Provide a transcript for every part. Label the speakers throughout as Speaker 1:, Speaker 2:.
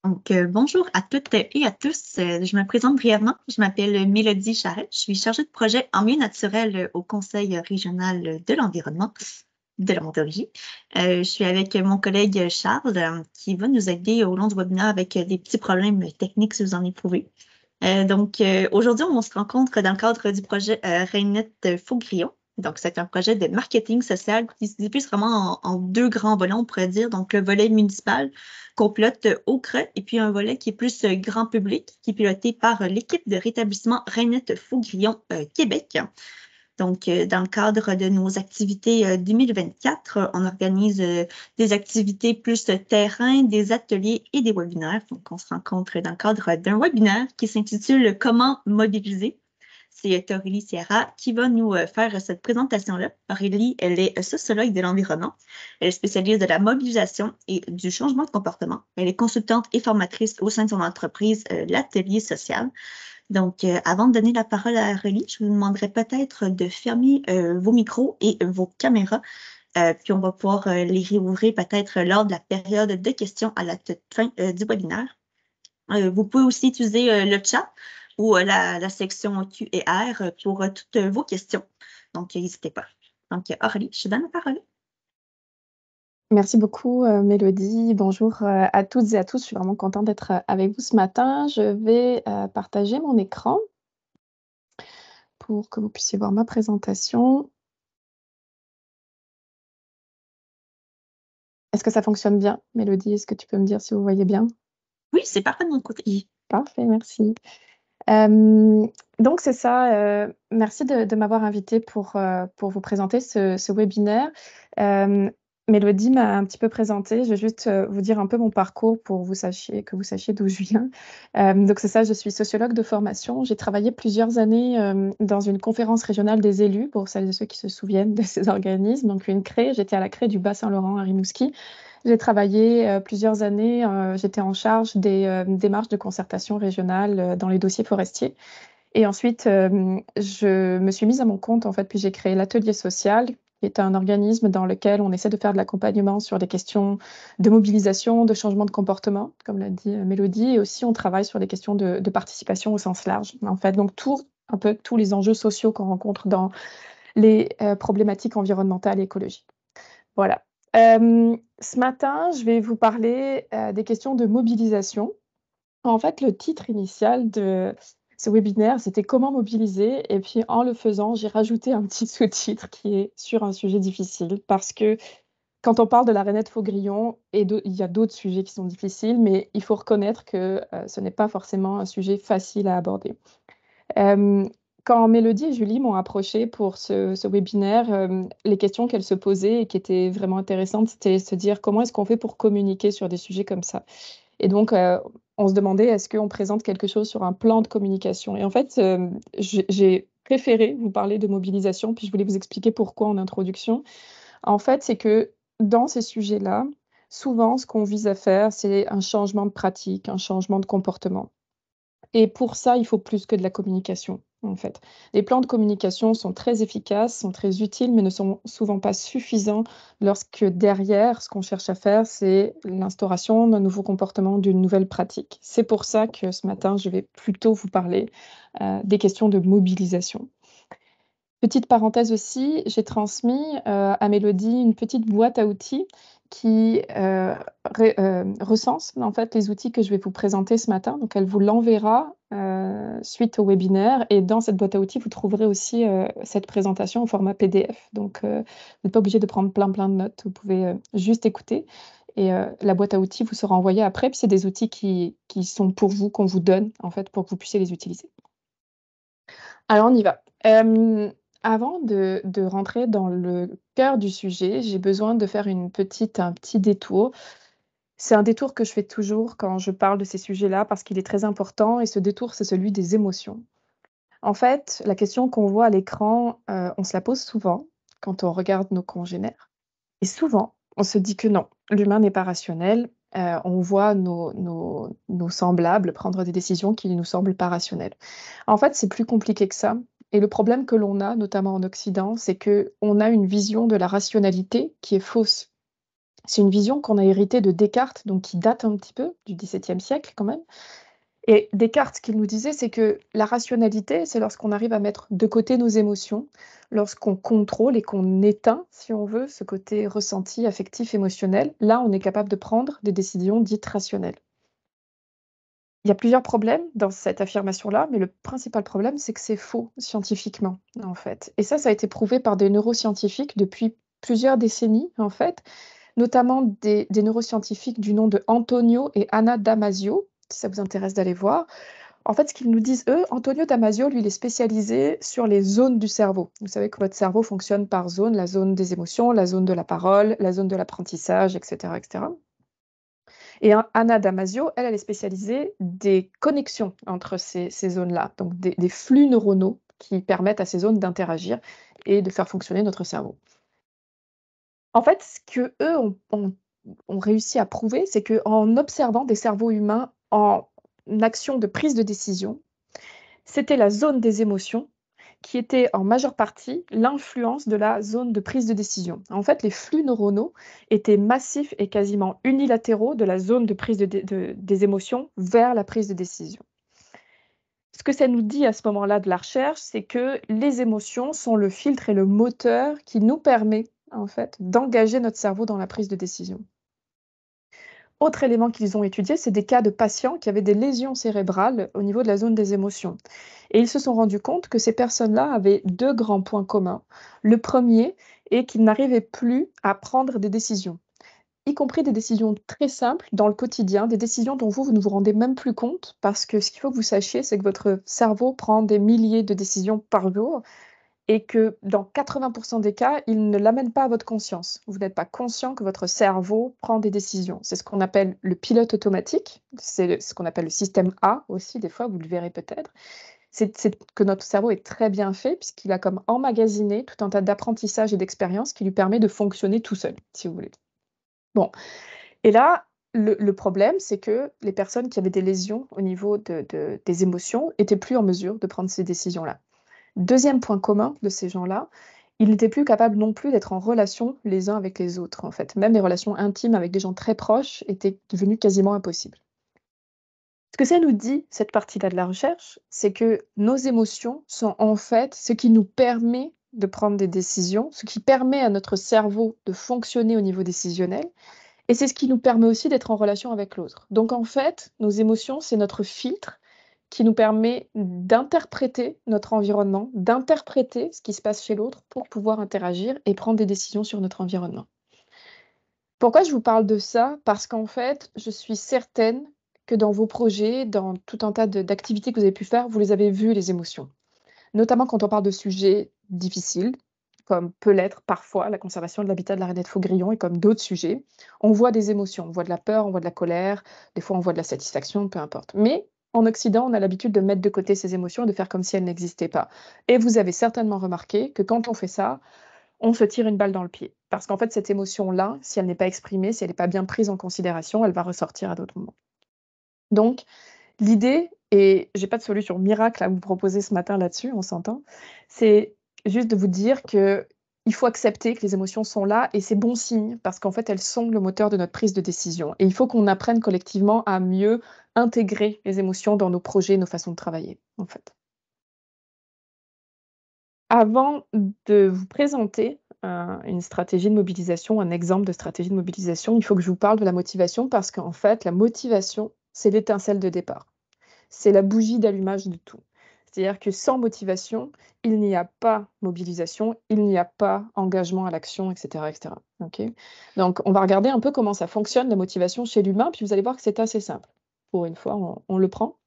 Speaker 1: Bonjour à toutes et à tous. Je me présente brièvement. Je m'appelle Mélodie Charret. Je suis chargée de projet en milieu naturel au Conseil régional de l'environnement de l'odontologie. Je suis avec mon collègue Charles qui va nous aider au long du webinaire avec des petits problèmes techniques si vous en éprouvez. Aujourd'hui, on se rencontre dans le cadre du projet Rainette Faugrillon. Donc, c'est un projet de marketing social qui se divise vraiment en deux grands volets, on pourrait dire. Donc, le volet municipal qu'on pilote au CRE et puis un volet qui est plus grand public, qui est piloté par l'équipe de rétablissement Rainette Faugrillon Québec. Dans le cadre de nos activités 2024, on organise des activités plus terrain, des ateliers et des webinaires. Donc, on se rencontre dans le cadre d'un webinaire qui s'intitule Comment mobiliser. C'est Aurélie Sierra qui va nous faire cette présentation-là. Aurélie, elle est sociologue de l'environnement. Elle est spécialiste de la mobilisation et du changement de comportement. Elle est consultante et formatrice au sein de son entreprise, l'Atelier social. Avant de donner la parole à Aurélie, je vous demanderai peut-être de fermer vos micros et vos caméras, puis on va pouvoir les réouvrir peut-être lors de la période de questions à la toute fin du webinaire. Vous pouvez aussi utiliser le chat ou la section Q et R pour toutes vos questions. Donc, n'hésitez pas. Aurélie, je te donne la parole.
Speaker 2: Merci beaucoup, Mélodie. Bonjour à toutes et à tous. Je suis vraiment contente d'être avec vous ce matin. Je vais partager mon écran pour que vous puissiez voir ma présentation. Est-ce que ça fonctionne bien, Mélodie? Est-ce que tu peux me dire si vous voyez bien?
Speaker 1: Oui, c'est parfait de mon côté.
Speaker 2: Parfait, merci. Donc, c'est ça. Merci de m'avoir invité pour vous présenter ce webinaire. Mélodie m'a un petit peu présentée. Je vais juste vous dire un peu mon parcours pour que vous sachiez d'où je viens. Donc, c'est ça, je suis sociologue de formation. J'ai travaillé plusieurs années dans une conférence régionale des élus, pour celles et ceux qui se souviennent de ces organismes. Donc, une CRE, j'étais à la CRE du Bas-Saint-Laurent à Rimouski. J'ai travaillé plusieurs années, j'étais en charge des démarches de concertation régionale dans les dossiers forestiers. Et ensuite, je me suis mise à mon compte, en fait, puis j'ai créé l'Atelier social, qui est un organisme dans lequel on essaie de faire de l'accompagnement sur des questions de mobilisation, de changement de comportement, comme l'a dit Mélodie, et aussi on travaille sur des questions de participation au sens large, en fait. Donc, un peu tous les enjeux sociaux qu'on rencontre dans les problématiques environnementales et écologiques. Voilà. Ce matin, je vais vous parler des questions de mobilisation. En fait, le titre initial de ce webinaire, c'était «Comment mobiliser?» et puis en le faisant, j'ai rajouté un petit sous-titre qui est sur un sujet difficile parce que quand on parle de la rainette Faugrillon il y a d'autres sujets qui sont difficiles, mais il faut reconnaître que, ce n'est pas forcément un sujet facile à aborder. Hem, Quand Mélodie et Julie m'ont approchée pour ce webinaire, les questions qu'elles se posaient et qui étaient vraiment intéressantes, c'était se dire: «Comment est-ce qu'on fait pour communiquer sur des sujets comme ça?» Et donc, on se demandait: «Est-ce qu'on présente quelque chose sur un plan de communication?» Et en fait, j'ai préféré vous parler de mobilisation, puis je voulais vous expliquer pourquoi en introduction. En fait, c'est que dans ces sujets-là, souvent, ce qu'on vise à faire, c'est un changement de pratique, un changement de comportement. Et pour ça, il faut plus que de la communication, en fait. Les plans de communication sont très efficaces, sont très utiles, mais ne sont souvent pas suffisants lorsque derrière, ce qu'on cherche à faire, c'est l'instauration d'un nouveau comportement, d'une nouvelle pratique. C'est pour ça que ce matin, je vais plutôt vous parler des questions de mobilisation. Petite parenthèse aussi, j'ai transmis, à Mélodie une petite boîte à outils qui, recense en fait les outils que je vais vous présenter ce matin. Donc elle vous l'enverra, suite au webinaire et dans cette boîte à outils, vous trouverez aussi, cette présentation au format PDF. Donc, vous n'êtes pas obligé de prendre plein de notes. Vous pouvez, juste écouter et la boîte à outils vous sera envoyée après. Puis c'est des outils qui sont pour vous, qu'on vous donne en fait pour que vous puissiez les utiliser. Alors on y va. Avant de rentrer dans le cœur du sujet, j'ai besoin de faire un petit détour. C'est un détour que je fais toujours quand je parle de ces sujets-là parce qu'il est très important et ce détour, c'est celui des émotions. En fait, la question qu'on voit à l'écran, on se la pose souvent quand on regarde nos congénères et souvent, on se dit que non, l'humain n'est pas rationnel. On voit nos semblables prendre des décisions qui ne nous semblent pas rationnelles. En fait, c'est plus compliqué que ça et le problème que l'on a, notamment en Occident, c'est qu'on a une vision de la rationalité qui est fausse. C'est une vision qu'on a héritée de Descartes, donc qui date un petit peu du XVIIe siècle quand même. Et Descartes, ce qu'il nous disait, c'est que la rationalité, c'est lorsqu'on arrive à mettre de côté nos émotions, lorsqu'on contrôle et qu'on éteint, si on veut, ce côté ressenti, affectif, émotionnel. Là, on est capable de prendre des décisions dites rationnelles. Il y a plusieurs problèmes dans cette affirmation-là, mais le principal problème, c'est que c'est faux scientifiquement, en fait. Et ça a été prouvé par des neuroscientifiques depuis plusieurs décennies, en fait, notamment des neuroscientifiques du nom de Antonio et Anna Damasio, si ça vous intéresse d'aller voir. En fait, ce qu'ils nous disent, eux, Antonio Damasio, lui, il est spécialisé sur les zones du cerveau. Vous savez que votre cerveau fonctionne par zone, la zone des émotions, la zone de la parole, la zone de l'apprentissage, etc., etc. Et Anna Damasio, elle, elle est spécialisée des connexions entre ces zones-là, donc des flux neuronaux qui permettent à ces zones d'interagir et de faire fonctionner notre cerveau. En fait, ce qu'eux ont réussi à prouver, c'est qu'en observant des cerveaux humains en action de prise de décision, c'était la zone des émotions qui était en majeure partie l'influence de la zone de prise de décision. En fait, les flux neuronaux étaient massifs et quasiment unilatéraux de la zone de prise des émotions vers la prise de décision. Ce que ça nous dit à ce moment-là de la recherche, c'est que les émotions sont le filtre et le moteur qui nous permet en fait d'engager notre cerveau dans la prise de décision. Autre élément qu'ils ont étudié, c'est des cas de patients qui avaient des lésions cérébrales au niveau de la zone des émotions. Et ils se sont rendus compte que ces personnes-là avaient deux grands points communs. Le premier est qu'ils n'arrivaient plus à prendre des décisions, y compris des décisions très simples dans le quotidien, des décisions dont vous ne vous rendez même plus compte, parce que ce qu'il faut que vous sachiez, c'est que votre cerveau prend des milliers de décisions par jour et que dans 80% des cas, il ne l'amène pas à votre conscience. Vous n'êtes pas conscient que votre cerveau prend des décisions. C'est ce qu'on appelle le pilote automatique, c'est ce qu'on appelle le système A aussi, des fois, vous le verrez peut-être. C'est que notre cerveau est très bien fait puisqu'il a comme emmagasiné tout un tas d'apprentissage et d'expériences qui lui permet de fonctionner tout seul, si vous voulez. Bon, et là, le problème, c'est que les personnes qui avaient des lésions au niveau des émotions étaient plus en mesure de prendre ces décisions-là. Deuxième point commun de ces gens-là, ils n'étaient plus capables non plus d'être en relation les uns avec les autres, en fait. Même les relations intimes avec des gens très proches étaient devenues quasiment impossibles. Ce que ça nous dit, cette partie-là de la recherche, c'est que nos émotions sont en fait ce qui nous permet de prendre des décisions, ce qui permet à notre cerveau de fonctionner au niveau décisionnel, et c'est ce qui nous permet aussi d'être en relation avec l'autre. Donc en fait, nos émotions, c'est notre filtre qui nous permet d'interpréter notre environnement, d'interpréter ce qui se passe chez l'autre pour pouvoir interagir et prendre des décisions sur notre environnement. Pourquoi je vous parle de ça? Parce qu'en fait, je suis certaine que dans vos projets, dans tout un tas d'activités que vous avez pu faire, vous les avez vues, les émotions. Notamment quand on parle de sujets difficiles, comme peut l'être parfois la conservation de l'habitat de la rainette faugrillon et comme d'autres sujets. On voit des émotions, on voit de la peur, on voit de la colère, des fois on voit de la satisfaction, peu importe. Mais en Occident, on a l'habitude de mettre de côté ces émotions et de faire comme si elles n'existaient pas. Et vous avez certainement remarqué que quand on fait ça, on se tire une balle dans le pied. Parce qu'en fait, cette émotion-là, si elle n'est pas exprimée, si elle n'est pas bien prise en considération, elle va ressortir à d'autres moments. Donc, l'idée, et j'ai pas de solution miracle à vous proposer ce matin là-dessus, on s'entend, c'est juste de vous dire qu'il faut accepter que les émotions sont là et c'est bon signe parce qu'en fait, elles sont le moteur de notre prise de décision. Et il faut qu'on apprenne collectivement à mieux intégrer les émotions dans nos projets, nos façons de travailler, en fait. Avant de vous présenter une stratégie de mobilisation, un exemple de stratégie de mobilisation, il faut que je vous parle de la motivation parce qu'en fait, la motivation, c'est l'étincelle de départ. C'est la bougie d'allumage de tout. C'est-à-dire que sans motivation, il n'y a pas mobilisation, il n'y a pas engagement à l'action, etc., etc. OK? Donc, on va regarder un peu comment ça fonctionne, la motivation chez l'humain, puis vous allez voir que c'est assez simple. Pour une fois, on le prend.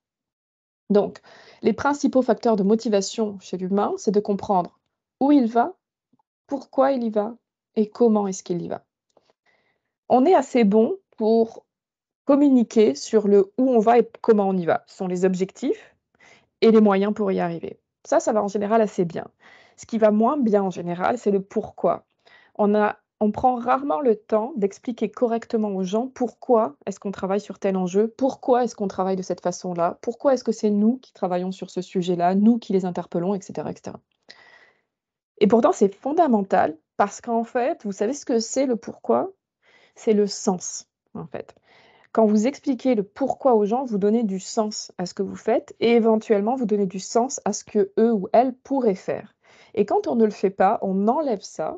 Speaker 2: Donc, les principaux facteurs de motivation chez l'humain, c'est de comprendre où il va, pourquoi il y va et comment est-ce qu'il y va. On est assez bon pour communiquer sur le où on va et comment on y va. Ce sont les objectifs et les moyens pour y arriver. Ça va en général assez bien. Ce qui va moins bien en général, c'est le pourquoi. On prend rarement le temps d'expliquer correctement aux gens pourquoi est-ce qu'on travaille sur tel enjeu, pourquoi est-ce qu'on travaille de cette façon-là, pourquoi est-ce que c'est nous qui travaillons sur ce sujet-là, nous qui les interpellons, etc., etc. Et pourtant, c'est fondamental parce qu'en fait, vous savez ce que c'est le pourquoi? c'est le sens, en fait. Quand vous expliquez le pourquoi aux gens, vous donnez du sens à ce que vous faites et éventuellement vous donnez du sens à ce que eux ou elles pourraient faire. Et quand on ne le fait pas, on enlève ça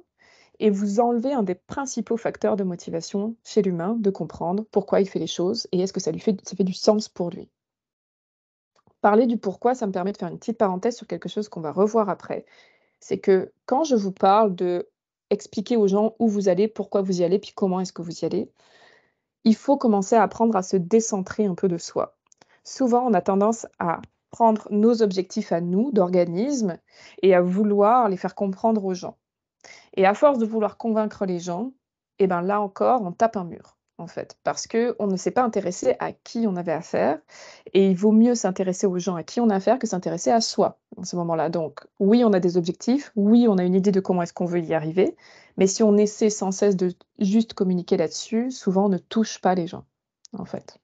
Speaker 2: et vous enlevez un des principaux facteurs de motivation chez l'humain, de comprendre pourquoi il fait les choses et est-ce que ça fait du sens pour lui. Parler du pourquoi, ça me permet de faire une petite parenthèse sur quelque chose qu'on va revoir après. C'est que quand je vous parle de expliquer aux gens où vous allez, pourquoi vous y allez, puis comment est-ce que vous y allez, il faut commencer à apprendre à se décentrer un peu de soi. Souvent, on a tendance à prendre nos objectifs à nous, d'organisme, et à vouloir les faire comprendre aux gens. Et à force de vouloir convaincre les gens, et ben là encore, on tape un mur, en fait, parce qu'on ne s'est pas intéressé à qui on avait affaire, et il vaut mieux s'intéresser aux gens à qui on a affaire que s'intéresser à soi, en ce moment-là. Donc, oui, on a des objectifs, oui, on a une idée de comment est-ce qu'on veut y arriver, mais si on essaie sans cesse de juste communiquer là-dessus, souvent on ne touche pas les gens, en fait.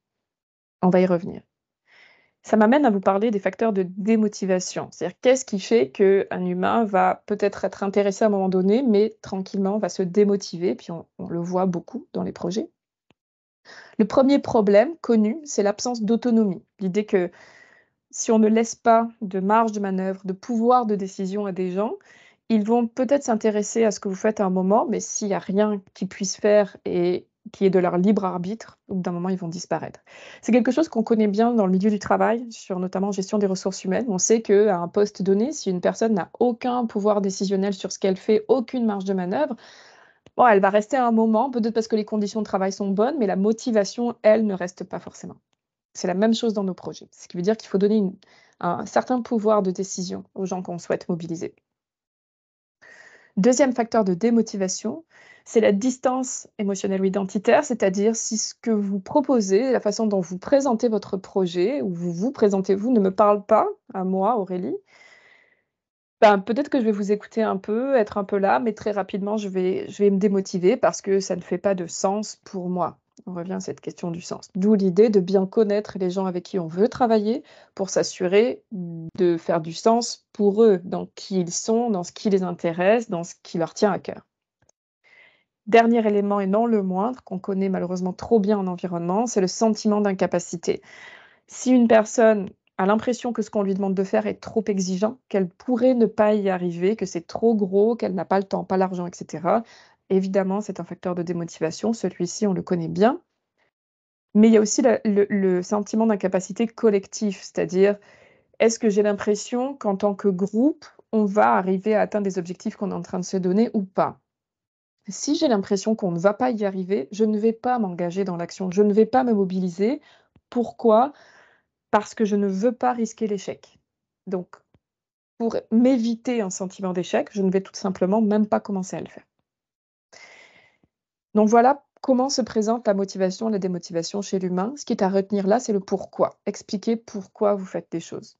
Speaker 2: On va y revenir. Ça m'amène à vous parler des facteurs de démotivation. C'est-à-dire, qu'est-ce qui fait qu'un humain va peut-être être intéressé à un moment donné, mais tranquillement va se démotiver, puis on le voit beaucoup dans les projets. Le premier problème connu, c'est l'absence d'autonomie. L'idée que si on ne laisse pas de marge de manœuvre, de pouvoir de décision à des gens, ils vont peut-être s'intéresser à ce que vous faites à un moment, mais s'il y a rien qu'ils puissent faire et qui est de leur libre arbitre, au bout d'un moment, ils vont disparaître. C'est quelque chose qu'on connaît bien dans le milieu du travail, sur notamment gestion des ressources humaines. On sait qu'à un poste donné, si une personne n'a aucun pouvoir décisionnel sur ce qu'elle fait, aucune marge de manœuvre, bon, elle va rester à un moment, peut-être parce que les conditions de travail sont bonnes, mais la motivation, elle, ne reste pas forcément. C'est la même chose dans nos projets. Ce qui veut dire qu'il faut donner un certain pouvoir de décision aux gens qu'on souhaite mobiliser. Deuxième facteur de démotivation, c'est la distance émotionnelle ou identitaire, c'est-à-dire si ce que vous proposez, la façon dont vous présentez votre projet ou vous vous présentez vous ne me parle pas à moi, Aurélie, ben, peut-être que je vais vous écouter un peu, être un peu là, mais très rapidement, je vais me démotiver parce que ça ne fait pas de sens pour moi. On revient à cette question du sens. D'où l'idée de bien connaître les gens avec qui on veut travailler pour s'assurer de faire du sens pour eux, dans qui ils sont, dans ce qui les intéresse, dans ce qui leur tient à cœur. Dernier élément et non le moindre, qu'on connaît malheureusement trop bien en environnement, c'est le sentiment d'incapacité. Si une personne a l'impression que ce qu'on lui demande de faire est trop exigeant, qu'elle pourrait ne pas y arriver, que c'est trop gros, qu'elle n'a pas le temps, pas l'argent, et cetera, évidemment, c'est un facteur de démotivation. Celui-ci, on le connaît bien. Mais il y a aussi le sentiment d'incapacité collectif, c'est-à-dire, est-ce que j'ai l'impression qu'en tant que groupe, on va arriver à atteindre des objectifs qu'on est en train de se donner ou pas? Si j'ai l'impression qu'on ne va pas y arriver, je ne vais pas m'engager dans l'action, je ne vais pas me mobiliser. Pourquoi? Parce que je ne veux pas risquer l'échec. Donc, pour m'éviter un sentiment d'échec, je ne vais tout simplement même pas commencer à le faire. Donc voilà comment se présente la motivation et la démotivation chez l'humain. Ce qui est à retenir là, c'est le pourquoi. Expliquer pourquoi vous faites des choses.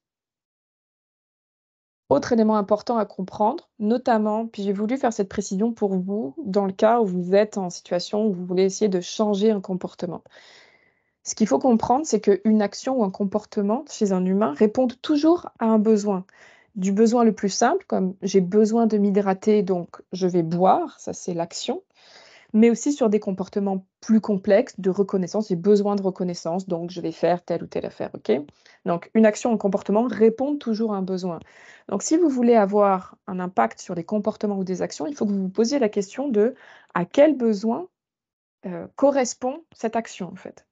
Speaker 2: Autre élément important à comprendre, notamment, puis j'ai voulu faire cette précision pour vous, dans le cas où vous êtes en situation où vous voulez essayer de changer un comportement. Ce qu'il faut comprendre, c'est qu'une action ou un comportement chez un humain répondent toujours à un besoin. Du besoin le plus simple, comme j'ai besoin de m'hydrater, donc je vais boire, ça c'est l'action, mais aussi sur des comportements plus complexes de reconnaissance. J'ai besoin de reconnaissance, donc je vais faire telle ou telle affaire, ok? Donc une action ou un comportement répondent toujours à un besoin. Donc si vous voulez avoir un impact sur des comportements ou des actions, il faut que vous vous posiez la question de à quel besoin correspond cette action en fait.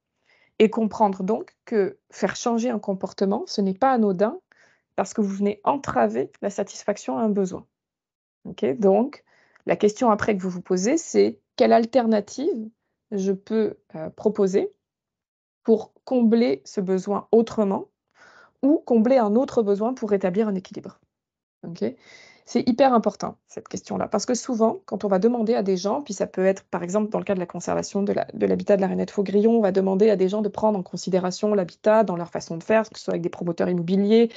Speaker 2: Et comprendre donc que faire changer un comportement, ce n'est pas anodin parce que vous venez entraver la satisfaction à un besoin. OK? Donc, la question après que vous vous posez, c'est: «Quelle alternative je peux, proposer pour combler ce besoin autrement ou combler un autre besoin pour rétablir un équilibre?» OK? C'est hyper important, cette question-là, parce que souvent, quand on va demander à des gens, puis ça peut être, par exemple, dans le cas de la conservation de l'habitat de la rainette faugrillon, on va demander à des gens de prendre en considération l'habitat dans leur façon de faire, que ce soit avec des promoteurs immobiliers,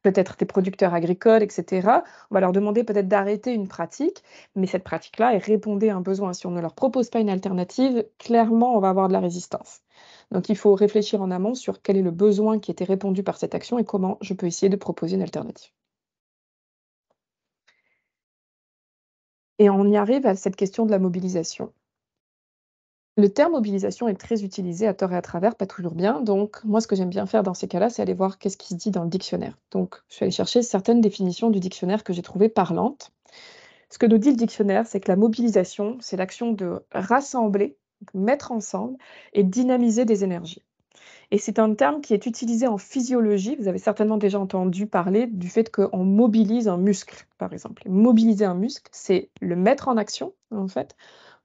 Speaker 2: peut-être des producteurs agricoles, et cetera. On va leur demander peut-être d'arrêter une pratique, mais cette pratique-là, elle répondait à un besoin. Si on ne leur propose pas une alternative, clairement, on va avoir de la résistance. Donc il faut réfléchir en amont sur quel est le besoin qui était répondu par cette action et comment je peux essayer de proposer une alternative. Et on y arrive à cette question de la mobilisation. Le terme mobilisation est très utilisé à tort et à travers, pas toujours bien. Donc, moi, ce que j'aime bien faire dans ces cas-là, c'est aller voir qu'est-ce qui se dit dans le dictionnaire. Donc, je suis allée chercher certaines définitions du dictionnaire que j'ai trouvées parlantes. Ce que nous dit le dictionnaire, c'est que la mobilisation, c'est l'action de rassembler, donc mettre ensemble et dynamiser des énergies. Et c'est un terme qui est utilisé en physiologie. Vous avez certainement déjà entendu parler du fait qu'on mobilise un muscle, par exemple. Mobiliser un muscle, c'est le mettre en action, en fait,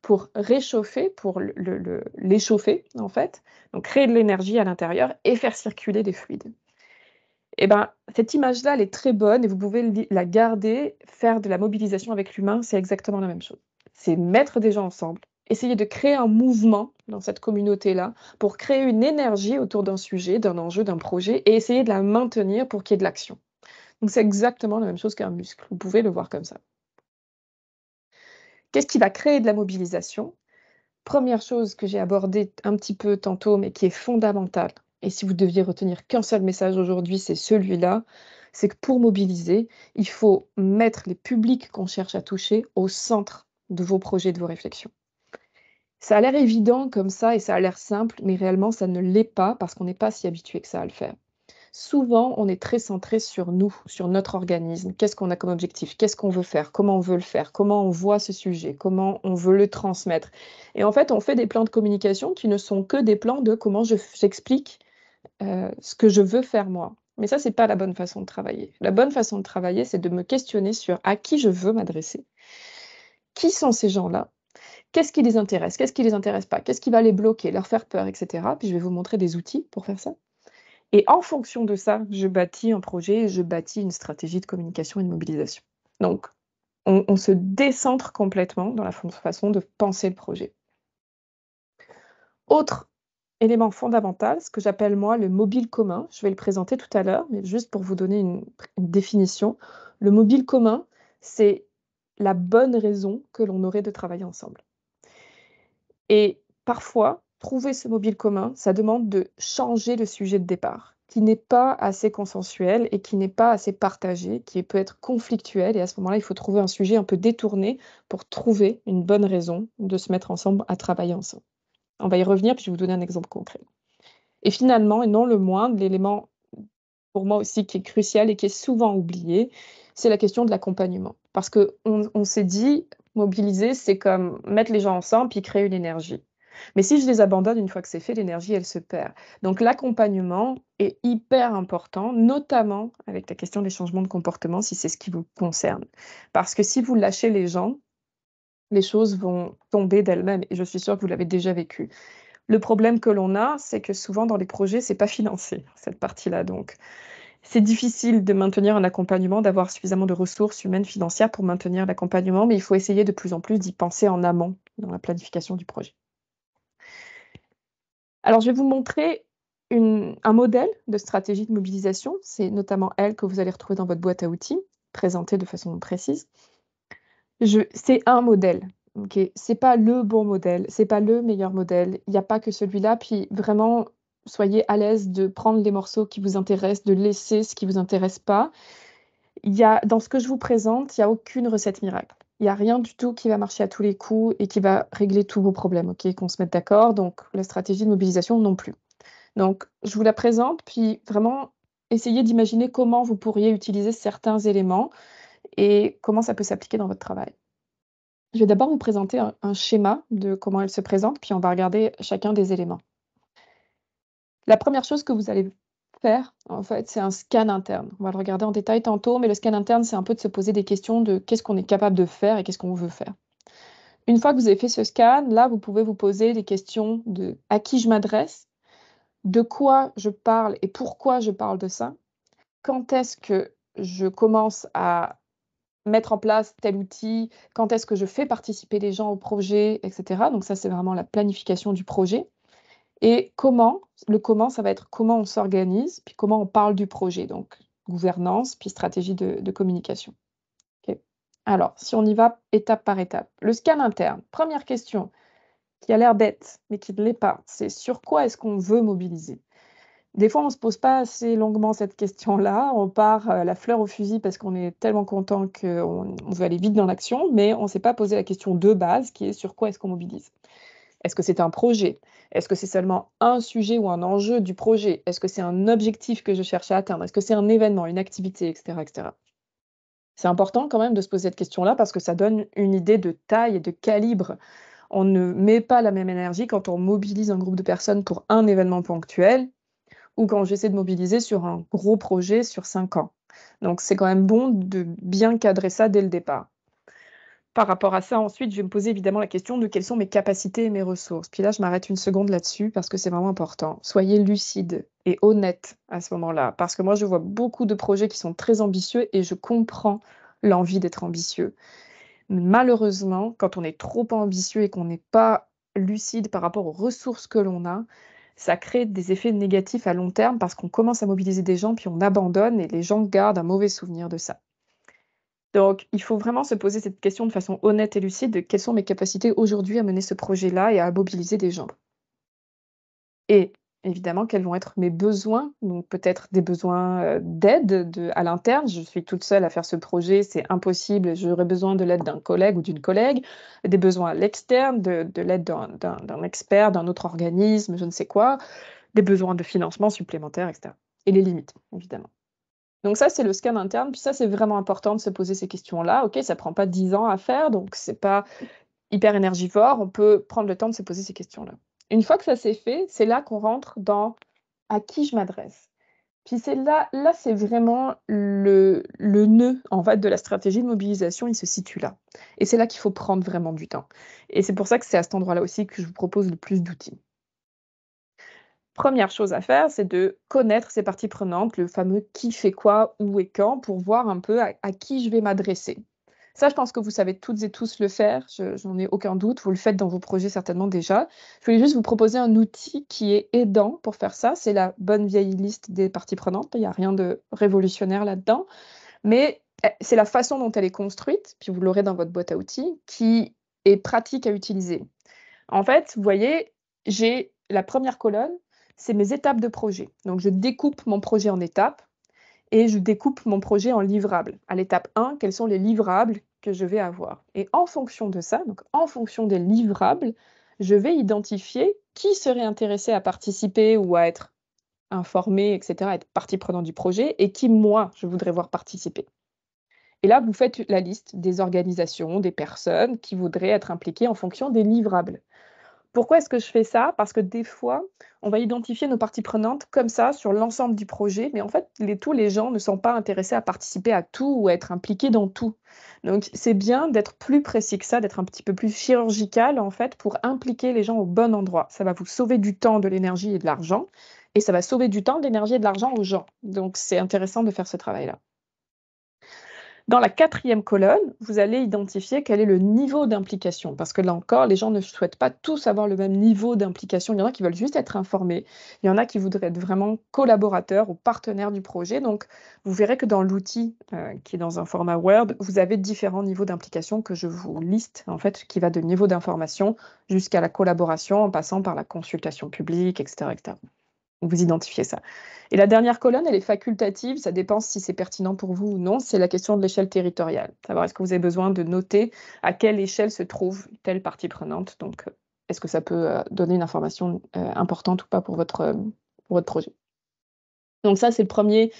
Speaker 2: pour réchauffer, pour l'échauffer, en fait, donc créer de l'énergie à l'intérieur et faire circuler des fluides. Et ben, cette image-là, elle est très bonne et vous pouvez la garder, faire de la mobilisation avec l'humain, c'est exactement la même chose. C'est mettre des gens ensemble, essayer de créer un mouvement dans cette communauté-là pour créer une énergie autour d'un sujet, d'un enjeu, d'un projet et essayer de la maintenir pour qu'il y ait de l'action. Donc c'est exactement la même chose qu'un muscle, vous pouvez le voir comme ça. Qu'est-ce qui va créer de la mobilisation? Première chose que j'ai abordée un petit peu tantôt, mais qui est fondamentale, et si vous deviez retenir qu'un seul message aujourd'hui, c'est celui-là, c'est que pour mobiliser, il faut mettre les publics qu'on cherche à toucher au centre de vos projets, de vos réflexions. Ça a l'air évident comme ça et ça a l'air simple, mais réellement ça ne l'est pas parce qu'on n'est pas si habitué que ça à le faire. Souvent, on est très centré sur nous, sur notre organisme. Qu'est-ce qu'on a comme objectif? Qu'est-ce qu'on veut faire? Comment on veut le faire? Comment on voit ce sujet? Comment on veut le transmettre? Et en fait, on fait des plans de communication qui ne sont que des plans de comment j'explique ce que je veux faire moi. Mais ça, c'est pas la bonne façon de travailler. La bonne façon de travailler, c'est de me questionner sur à qui je veux m'adresser. Qui sont ces gens-là? Qu'est-ce qui les intéresse? Qu'est-ce qui les intéresse pas? Qu'est-ce qui va les bloquer, leur faire peur, etc. Puis je vais vous montrer des outils pour faire ça. Et en fonction de ça, je bâtis un projet, je bâtis une stratégie de communication et de mobilisation. Donc, on se décentre complètement dans la façon de penser le projet. Autre élément fondamental, ce que j'appelle moi le mobile commun, je vais le présenter tout à l'heure, mais juste pour vous donner une définition. Le mobile commun, c'est la bonne raison que l'on aurait de travailler ensemble. Et parfois, trouver ce mobile commun, ça demande de changer le sujet de départ, qui n'est pas assez consensuel et qui n'est pas assez partagé, qui peut être conflictuel. Et à ce moment-là, il faut trouver un sujet un peu détourné pour trouver une bonne raison de se mettre ensemble à travailler ensemble. On va y revenir, puis je vais vous donner un exemple concret. Et finalement, et non le moindre, l'élément pour moi aussi qui est crucial et qui est souvent oublié, c'est la question de l'accompagnement. Parce qu'on s'est dit, mobiliser, c'est comme mettre les gens ensemble puis créer une énergie. Mais si je les abandonne une fois que c'est fait, l'énergie, elle se perd. Donc l'accompagnement est hyper important, notamment avec la question des changements de comportement, si c'est ce qui vous concerne. Parce que si vous lâchez les gens, les choses vont tomber d'elles-mêmes, et je suis sûre que vous l'avez déjà vécu. Le problème que l'on a, c'est que souvent dans les projets, c'est pas financé, cette partie-là. Donc, c'est difficile de maintenir un accompagnement, d'avoir suffisamment de ressources humaines, financières pour maintenir l'accompagnement, mais il faut essayer de plus en plus d'y penser en amont dans la planification du projet. Alors, je vais vous montrer un modèle de stratégie de mobilisation. C'est notamment elle que vous allez retrouver dans votre boîte à outils, présentée de façon précise. C'est un modèle. Okay, c'est pas le bon modèle, c'est pas le meilleur modèle. Il n'y a pas que celui-là. Puis vraiment, soyez à l'aise de prendre les morceaux qui vous intéressent, de laisser ce qui vous intéresse pas. Dans ce que je vous présente, il y a aucune recette miracle. Il y a rien du tout qui va marcher à tous les coups et qui va régler tous vos problèmes, OK? Qu'on se mette d'accord. Donc la stratégie de mobilisation non plus. Donc je vous la présente, puis vraiment essayez d'imaginer comment vous pourriez utiliser certains éléments et comment ça peut s'appliquer dans votre travail. Je vais d'abord vous présenter un schéma de comment elle se présente, puis on va regarder chacun des éléments. La première chose que vous allez faire, en fait, c'est un scan interne. On va le regarder en détail tantôt, mais le scan interne, c'est un peu de se poser des questions de qu'est-ce qu'on est capable de faire et qu'est-ce qu'on veut faire. Une fois que vous avez fait ce scan, là, vous pouvez vous poser des questions de à qui je m'adresse, de quoi je parle et pourquoi je parle de ça, quand est-ce que je commence à mettre en place tel outil, quand est-ce que je fais participer les gens au projet, etc. Donc ça, c'est vraiment la planification du projet. Et le comment, ça va être comment on s'organise, puis comment on parle du projet, donc gouvernance, puis stratégie de communication. OK. Alors, si on y va étape par étape. Le scan interne, première question qui a l'air bête, mais qui ne l'est pas, c'est sur quoi est-ce qu'on veut mobiliser? Des fois, on ne se pose pas assez longuement cette question-là. On part la fleur au fusil parce qu'on est tellement content qu'on veut aller vite dans l'action, mais on ne s'est pas posé la question de base qui est sur quoi est-ce qu'on mobilise? Est-ce que c'est un projet? Est-ce que c'est seulement un sujet ou un enjeu du projet? Est-ce que c'est un objectif que je cherche à atteindre? Est-ce que c'est un événement, une activité, etc., etc.? C'est important quand même de se poser cette question-là parce que ça donne une idée de taille et de calibre. On ne met pas la même énergie quand on mobilise un groupe de personnes pour un événement ponctuel ou quand j'essaie de mobiliser sur un gros projet sur 5 ans. Donc c'est quand même bon de bien cadrer ça dès le départ. Par rapport à ça, ensuite, je vais me poser évidemment la question de quelles sont mes capacités et mes ressources. Puis là, je m'arrête une seconde là-dessus parce que c'est vraiment important. Soyez lucide et honnête à ce moment-là, parce que moi, je vois beaucoup de projets qui sont très ambitieux et je comprends l'envie d'être ambitieux. Malheureusement, quand on est trop ambitieux et qu'on n'est pas lucide par rapport aux ressources que l'on a, ça crée des effets négatifs à long terme parce qu'on commence à mobiliser des gens, puis on abandonne et les gens gardent un mauvais souvenir de ça. Donc, il faut vraiment se poser cette question de façon honnête et lucide de quelles sont mes capacités aujourd'hui à mener ce projet-là et à mobiliser des gens. Et évidemment, quels vont être mes besoins, donc peut-être des besoins d'aide à l'interne. Je suis toute seule à faire ce projet, c'est impossible, j'aurais besoin de l'aide d'un collègue ou d'une collègue. Des besoins à l'externe, de l'aide d'un expert, d'un autre organisme, je ne sais quoi. Des besoins de financement supplémentaires, etc. Et les limites, évidemment. Donc ça, c'est le scan interne. Puis ça, c'est vraiment important de se poser ces questions-là. OK, ça prend pas 10 ans à faire, donc c'est pas hyper énergivore. On peut prendre le temps de se poser ces questions-là. Une fois que ça c'est fait, c'est là qu'on rentre dans à qui je m'adresse. Puis c'est là, c'est vraiment le nœud, en fait, de la stratégie de mobilisation, il se situe là. Et c'est là qu'il faut prendre vraiment du temps. Et c'est pour ça que c'est à cet endroit-là aussi que je vous propose le plus d'outils. Première chose à faire, c'est de connaître ses parties prenantes, le fameux qui fait quoi, où et quand, pour voir un peu à qui je vais m'adresser. Ça, je pense que vous savez toutes et tous le faire, j'en ai aucun doute, vous le faites dans vos projets certainement déjà. Je voulais juste vous proposer un outil qui est aidant pour faire ça, c'est la bonne vieille liste des parties prenantes, il n'y a rien de révolutionnaire là-dedans, mais c'est la façon dont elle est construite, puis vous l'aurez dans votre boîte à outils, qui est pratique à utiliser. En fait, vous voyez, j'ai la première colonne, c'est mes étapes de projet. Donc je découpe mon projet en étapes et je découpe mon projet en livrables. À l'étape 1, quels sont les livrables que je vais avoir? Et en fonction de ça, donc en fonction des livrables, je vais identifier qui serait intéressé à participer ou à être informé, et cetera, être partie prenante du projet et qui, moi, je voudrais voir participer. Et là, vous faites la liste des organisations, des personnes qui voudraient être impliquées en fonction des livrables. Pourquoi est-ce que je fais ça? Parce que des fois, on va identifier nos parties prenantes comme ça sur l'ensemble du projet, mais en fait, tous les gens ne sont pas intéressés à participer à tout ou à être impliqués dans tout. Donc, c'est bien d'être plus précis que ça, d'être un petit peu plus chirurgical en fait pour impliquer les gens au bon endroit. Ça va vous sauver du temps, de l'énergie et de l'argent, et ça va sauver du temps, de l'énergie et de l'argent aux gens. Donc, c'est intéressant de faire ce travail-là. Dans la 4e colonne, vous allez identifier quel est le niveau d'implication, parce que là encore, les gens ne souhaitent pas tous avoir le même niveau d'implication. Il y en a qui veulent juste être informés, il y en a qui voudraient être vraiment collaborateurs ou partenaires du projet. Donc, vous verrez que dans l'outil qui est dans un format Word, vous avez différents niveaux d'implication que je vous liste, en fait, qui va de niveau d'information jusqu'à la collaboration, en passant par la consultation publique, etc., etc. Vous identifiez ça. Et la dernière colonne, elle est facultative, ça dépend si c'est pertinent pour vous ou non, c'est la question de l'échelle territoriale. Savoir est-ce que vous avez besoin de noter à quelle échelle se trouve telle partie prenante. Donc, est-ce que ça peut donner une information importante ou pas pour votre projet. Donc ça, c'est le premier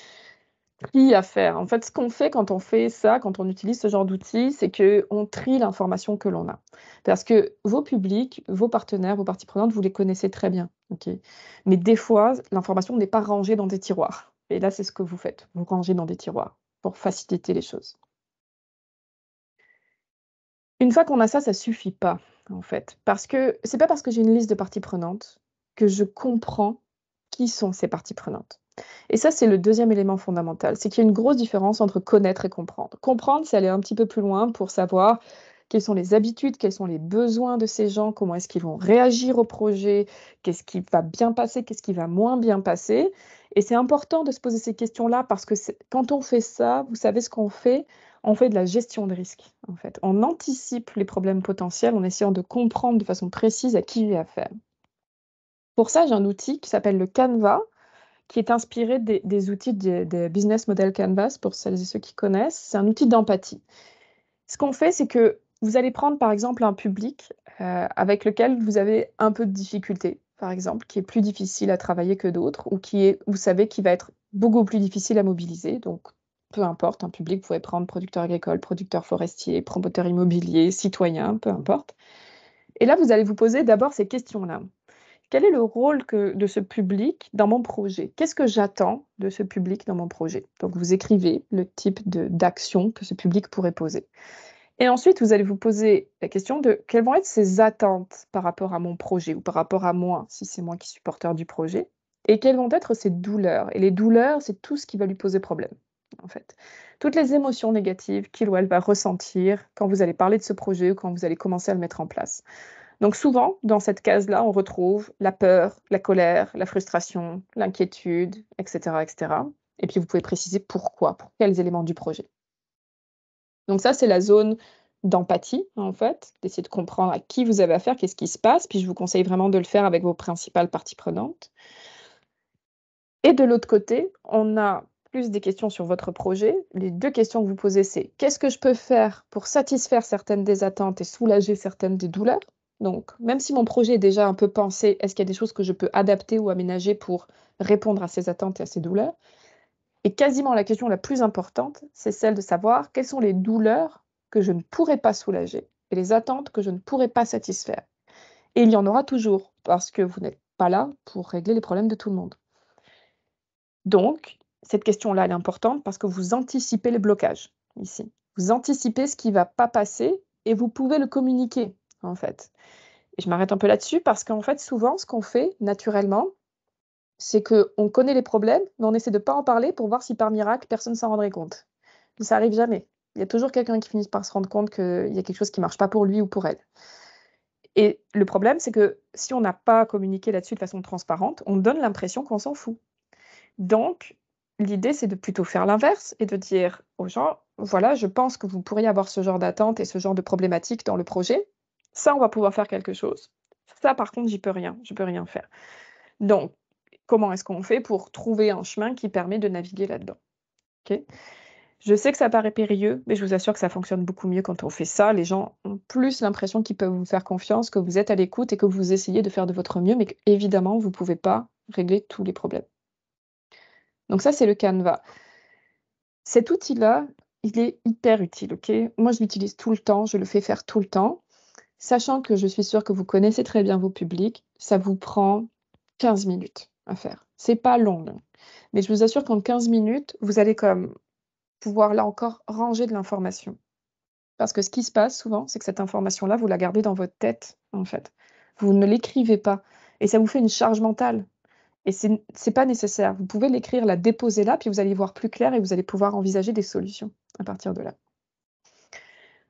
Speaker 2: tri à faire. En fait, ce qu'on fait quand on fait ça, quand on utilise ce genre d'outils, c'est qu'on trie l'information que l'on a. Parce que vos publics, vos partenaires, vos parties prenantes, vous les connaissez très bien. Okay, mais des fois, l'information n'est pas rangée dans des tiroirs. Et là, c'est ce que vous faites. Vous rangez dans des tiroirs pour faciliter les choses. Une fois qu'on a ça, ça suffit pas, en fait. Parce que c'est pas parce que j'ai une liste de parties prenantes que je comprends qui sont ces parties prenantes. Et ça, c'est le 2e élément fondamental, c'est qu'il y a une grosse différence entre connaître et comprendre. Comprendre, c'est aller un petit peu plus loin pour savoir quelles sont les habitudes, quels sont les besoins de ces gens, comment est-ce qu'ils vont réagir au projet, qu'est-ce qui va bien passer, qu'est-ce qui va moins bien passer. Et c'est important de se poser ces questions-là parce que quand on fait ça, vous savez ce qu'on fait? On fait de la gestion de risque, en fait. On anticipe les problèmes potentiels en essayant de comprendre de façon précise à qui j'ai affaire. Pour ça, j'ai un outil qui s'appelle le Canva, qui est inspiré des outils de Business Model Canvas, pour celles et ceux qui connaissent. C'est un outil d'empathie. Ce qu'on fait, c'est que vous allez prendre par exemple un public avec lequel vous avez un peu de difficulté, par exemple, qui est plus difficile à travailler que d'autres, ou qui est, vous savez, qui va être beaucoup plus difficile à mobiliser. Donc, peu importe, un public, vous pouvez prendre producteur agricole, producteur forestier, promoteur immobilier, citoyen, peu importe. Et là, vous allez vous poser d'abord ces questions-là. Quel est le rôle de ce public dans mon projet? Qu'est-ce que j'attends de ce public dans mon projet? Donc, vous écrivez le type d'action que ce public pourrait poser. Et ensuite, vous allez vous poser la question de quelles vont être ses attentes par rapport à mon projet ou par rapport à moi, si c'est moi qui suis porteur du projet, et quelles vont être ses douleurs. Et les douleurs, c'est tout ce qui va lui poser problème, en fait. Toutes les émotions négatives qu'il ou elle va ressentir quand vous allez parler de ce projet ou quand vous allez commencer à le mettre en place. Donc souvent, dans cette case-là, on retrouve la peur, la colère, la frustration, l'inquiétude, etc., etc. Et puis vous pouvez préciser pourquoi, pour quels éléments du projet. Donc ça, c'est la zone d'empathie, en fait, d'essayer de comprendre à qui vous avez affaire, qu'est-ce qui se passe. Puis je vous conseille vraiment de le faire avec vos principales parties prenantes. Et de l'autre côté, on a plus des questions sur votre projet. Les 2 questions que vous posez, c'est: qu'est-ce que je peux faire pour satisfaire certaines des attentes et soulager certaines des douleurs? Donc, même si mon projet est déjà un peu pensé, est-ce qu'il y a des choses que je peux adapter ou aménager pour répondre à ces attentes et à ces douleurs? Et quasiment la question la plus importante, c'est celle de savoir quelles sont les douleurs que je ne pourrai pas soulager et les attentes que je ne pourrai pas satisfaire. Et il y en aura toujours, parce que vous n'êtes pas là pour régler les problèmes de tout le monde. Donc, cette question-là, elle est importante parce que vous anticipez les blocages ici. Vous anticipez ce qui ne va pas passer et vous pouvez le communiquer, en fait. Et je m'arrête un peu là-dessus parce qu'en fait, souvent, ce qu'on fait naturellement, c'est qu'on connaît les problèmes, mais on essaie de ne pas en parler pour voir si par miracle, personne ne s'en rendrait compte. Mais ça arrive jamais. Il y a toujours quelqu'un qui finit par se rendre compte qu'il y a quelque chose qui ne marche pas pour lui ou pour elle. Et le problème, c'est que si on n'a pas communiqué là-dessus de façon transparente, on donne l'impression qu'on s'en fout. Donc, l'idée, c'est de plutôt faire l'inverse et de dire aux gens: «Voilà, je pense que vous pourriez avoir ce genre d'attente et ce genre de problématique dans le projet. Ça, on va pouvoir faire quelque chose. Ça, par contre, j'y peux rien, je peux rien faire. Donc, comment est-ce qu'on fait pour trouver un chemin qui permet de naviguer là-dedans?» OK? Je sais que ça paraît périlleux, mais je vous assure que ça fonctionne beaucoup mieux quand on fait ça. Les gens ont plus l'impression qu'ils peuvent vous faire confiance, que vous êtes à l'écoute et que vous essayez de faire de votre mieux, mais qu'évidemment, vous ne pouvez pas régler tous les problèmes. Donc ça, c'est le canevas. Cet outil-là, il est hyper utile, OK? Moi, je l'utilise tout le temps, je le fais faire tout le temps, sachant que je suis sûre que vous connaissez très bien vos publics. Ça vous prend 15 minutes à faire. C'est pas long, hein, mais je vous assure qu'en 15 minutes, vous allez comme pouvoir, là encore, ranger de l'information. Parce que ce qui se passe souvent, c'est que cette information-là, vous la gardez dans votre tête, en fait. Vous ne l'écrivez pas et ça vous fait une charge mentale. Et c'est pas nécessaire. Vous pouvez l'écrire, la déposer là, puis vous allez y voir plus clair et vous allez pouvoir envisager des solutions à partir de là.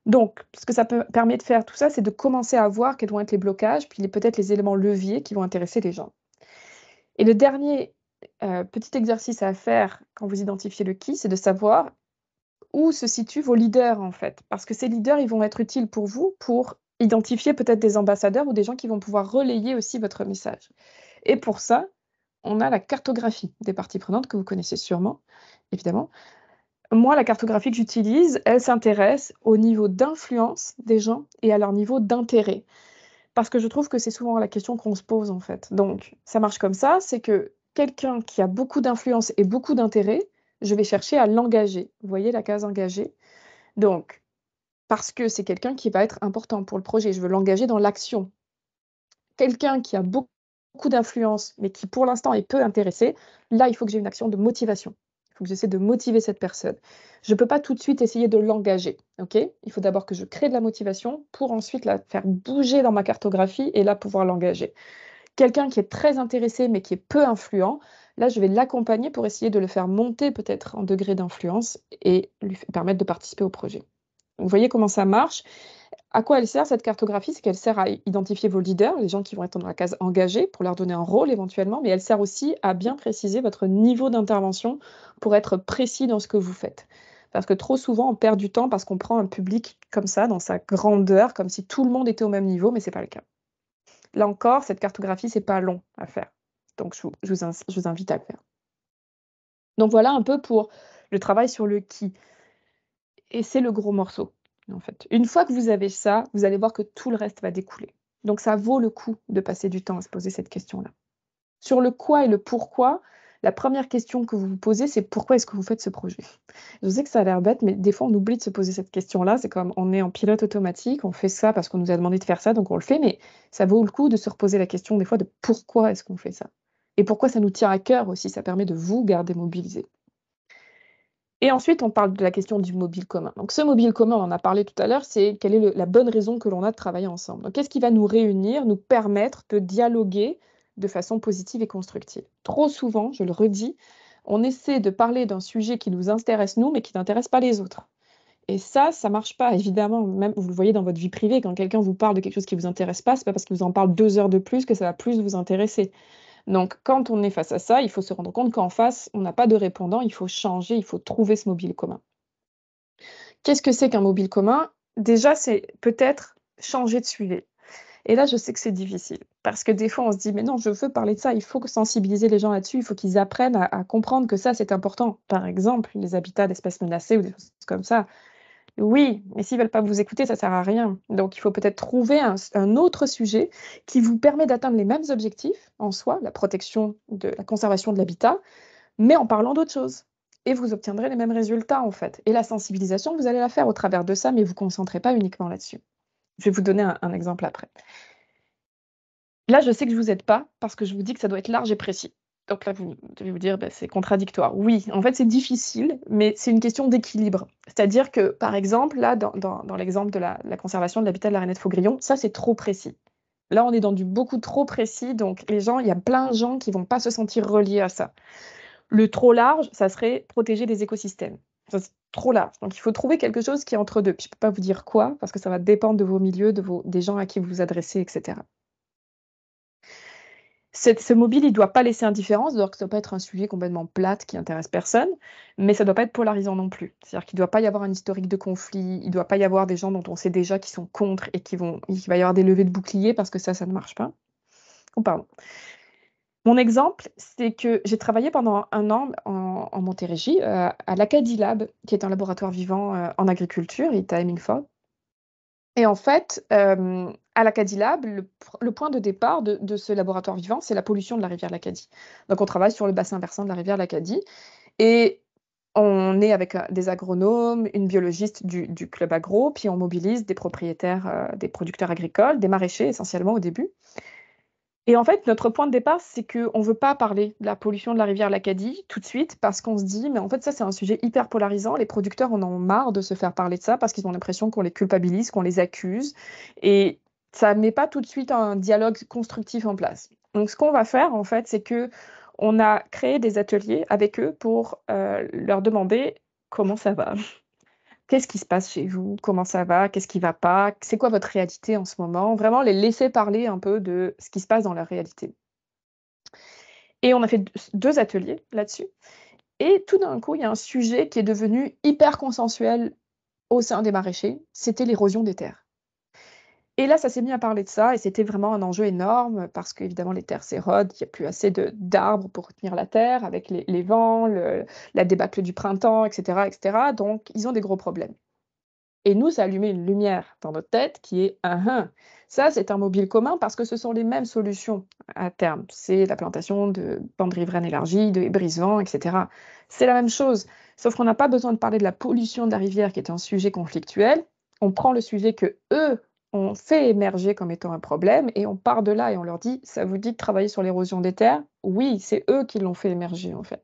Speaker 2: Donc, ce que ça permet de faire tout ça, c'est de commencer à voir quels vont être les blocages, puis peut-être les éléments leviers qui vont intéresser les gens. Et le dernier, petit exercice à faire quand vous identifiez le qui, c'est de savoir où se situent vos leaders, en fait. Parce que ces leaders, ils vont être utiles pour vous, pour identifier peut-être des ambassadeurs ou des gens qui vont pouvoir relayer aussi votre message. Et pour ça, on a la cartographie des parties prenantes que vous connaissez sûrement, évidemment. Moi, la cartographie que j'utilise, elle s'intéresse au niveau d'influence des gens et à leur niveau d'intérêt. Parce que je trouve que c'est souvent la question qu'on se pose, en fait. Donc, ça marche comme ça, c'est que quelqu'un qui a beaucoup d'influence et beaucoup d'intérêt, je vais chercher à l'engager. Vous voyez la case engagée? Donc, parce que c'est quelqu'un qui va être important pour le projet, je veux l'engager dans l'action. Quelqu'un qui a beaucoup d'influence, mais qui pour l'instant est peu intéressé, là, il faut que j'ai une action de motivation. Il faut que j'essaie de motiver cette personne. Je ne peux pas tout de suite essayer de l'engager, OK? Il faut d'abord que je crée de la motivation pour ensuite la faire bouger dans ma cartographie et là, pouvoir l'engager. Quelqu'un qui est très intéressé, mais qui est peu influent, là, je vais l'accompagner pour essayer de le faire monter peut-être en degré d'influence et lui permettre de participer au projet. Vous voyez comment ça marche? À quoi elle sert cette cartographie? C'est qu'elle sert à identifier vos leaders, les gens qui vont être dans la case engagée, pour leur donner un rôle éventuellement, mais elle sert aussi à bien préciser votre niveau d'intervention pour être précis dans ce que vous faites. Parce que trop souvent, on perd du temps parce qu'on prend un public comme ça, dans sa grandeur, comme si tout le monde était au même niveau, mais ce n'est pas le cas. Là encore, cette cartographie, c'est pas long à faire. Donc je vous invite à le faire. Donc voilà un peu pour le travail sur le qui. Et c'est le gros morceau. en fait. Une fois que vous avez ça, vous allez voir que tout le reste va découler. Donc ça vaut le coup de passer du temps à se poser cette question-là. Sur le quoi et le pourquoi, la première question que vous vous posez, c'est: «Pourquoi est-ce que vous faites ce projet?» Je sais que ça a l'air bête, mais des fois, on oublie de se poser cette question-là. C'est comme on est en pilote automatique, on fait ça parce qu'on nous a demandé de faire ça, donc on le fait, mais ça vaut le coup de se reposer la question des fois de pourquoi est-ce qu'on fait ça? Et pourquoi ça nous tient à cœur aussi, ça permet de vous garder mobilisés. Et ensuite, on parle de la question du mobile commun. Donc ce mobile commun, on en a parlé tout à l'heure, c'est quelle est la bonne raison que l'on a de travailler ensemble. Donc qu'est-ce qui va nous réunir, nous permettre de dialoguer de façon positive et constructive. Trop souvent, je le redis, on essaie de parler d'un sujet qui nous intéresse nous, mais qui n'intéresse pas les autres. Et ça marche pas évidemment, même vous le voyez dans votre vie privée, quand quelqu'un vous parle de quelque chose qui vous intéresse pas, c'est pas parce qu'il vous en parle 2 heures de plus que ça va plus vous intéresser. Donc, quand on est face à ça, il faut se rendre compte qu'en face, on n'a pas de répondant, il faut changer, il faut trouver ce mobile commun. Qu'est-ce que c'est qu'un mobile commun? Déjà, c'est peut-être changer de sujet. Et là, je sais que c'est difficile parce que des fois, on se dit: «Mais non, je veux parler de ça, il faut que sensibiliser les gens là-dessus, il faut qu'ils apprennent à comprendre que ça, c'est important». Par exemple, les habitats d'espèces menacées ou des choses comme ça. Oui, mais s'ils veulent pas vous écouter, ça sert à rien. Donc il faut peut-être trouver un autre sujet qui vous permet d'atteindre les mêmes objectifs en soi, la protection de la conservation de l'habitat, mais en parlant d'autre chose. Et vous obtiendrez les mêmes résultats en fait. Et la sensibilisation, vous allez la faire au travers de ça, mais vous concentrez pas uniquement là-dessus. Je vais vous donner un exemple après. Là, je sais que je vous aide pas parce que je vous dis que ça doit être large et précis. Donc là, vous devez vous dire: «Bah, c'est contradictoire». Oui, en fait, c'est difficile, mais c'est une question d'équilibre. C'est-à-dire que, par exemple, là, dans l'exemple de la conservation de l'habitat de la rainette Faugrillon, ça, c'est trop précis. Là, on est dans du beaucoup trop précis, donc les gens il y a plein de gens qui vont pas se sentir reliés à ça. Le trop large, ça serait protéger les écosystèmes. Ça, c'est trop large. Donc il faut trouver quelque chose qui est entre 2. Puis je peux pas vous dire quoi, parce que ça va dépendre de vos milieux, des gens à qui vous vous adressez, et cetera. Ce mobile, il doit pas laisser indifférent, c'est-à-dire que ça doit pas être un sujet complètement plate qui intéresse personne, mais ça doit pas être polarisant non plus. C'est-à-dire qu'il doit pas y avoir un historique de conflit, il doit pas y avoir des gens dont on sait déjà qu'ils sont contre et qu'il va y avoir des levées de boucliers parce que ça ne marche pas. Oh pardon. Mon exemple, c'est que j'ai travaillé pendant 1 an en Montérégie, à l'Acadie Lab, qui est un laboratoire vivant, en agriculture, il est à Hemmingford. Et en fait, à l'Acadie Lab, le point de départ de ce laboratoire vivant, c'est la pollution de la rivière l'Acadie. Donc on travaille sur le bassin versant de la rivière l'Acadie et on est avec, des agronomes, une biologiste du club agro, puis on mobilise des propriétaires, des producteurs agricoles, des maraîchers essentiellement au début. Et en fait, notre point de départ, c'est qu'on ne veut pas parler de la pollution de la rivière l'Acadie tout de suite parce qu'on se dit: «Mais en fait, ça, c'est un sujet hyper polarisant. Les producteurs en ont marre de se faire parler de ça parce qu'ils ont l'impression qu'on les culpabilise, qu'on les accuse» et ça ne met pas tout de suite un dialogue constructif en place. Donc ce qu'on va faire, en fait, c'est qu'on a créé des ateliers avec eux pour, leur demander: «Comment ça va?» Qu'est-ce qui se passe chez vous? Comment ça va? Qu'est-ce qui va pas? C'est quoi votre réalité en ce moment? Vraiment les laisser parler un peu de ce qui se passe dans leur réalité. Et on a fait 2 ateliers là-dessus et tout d'un coup, il y a un sujet qui est devenu hyper consensuel au sein des maraîchers, c'était l'érosion des terres. Et là, ça s'est mis à parler de ça et c'était vraiment un enjeu énorme parce qu'évidemment les terres s'érodent, il y a plus assez d'arbres pour retenir la terre avec les vents, la débâcle du printemps et cetera, donc ils ont des gros problèmes. Et nous, ça a allumé une lumière dans notre tête qui est: «Hein, hein, ça, c'est un mobile commun parce que ce sont les mêmes solutions à terme». C'est la plantation de bandes riveraines élargies, de brise-vents et cetera. C'est la même chose, sauf qu'on n'a pas besoin de parler de la pollution de la rivière qui est un sujet conflictuel. On prend le sujet qu'eux ont fait émerger comme étant un problème et on part de là et on leur dit: «Ça vous dit de travailler sur l'érosion des terres?» Oui, c'est eux qui l'ont fait émerger, en fait.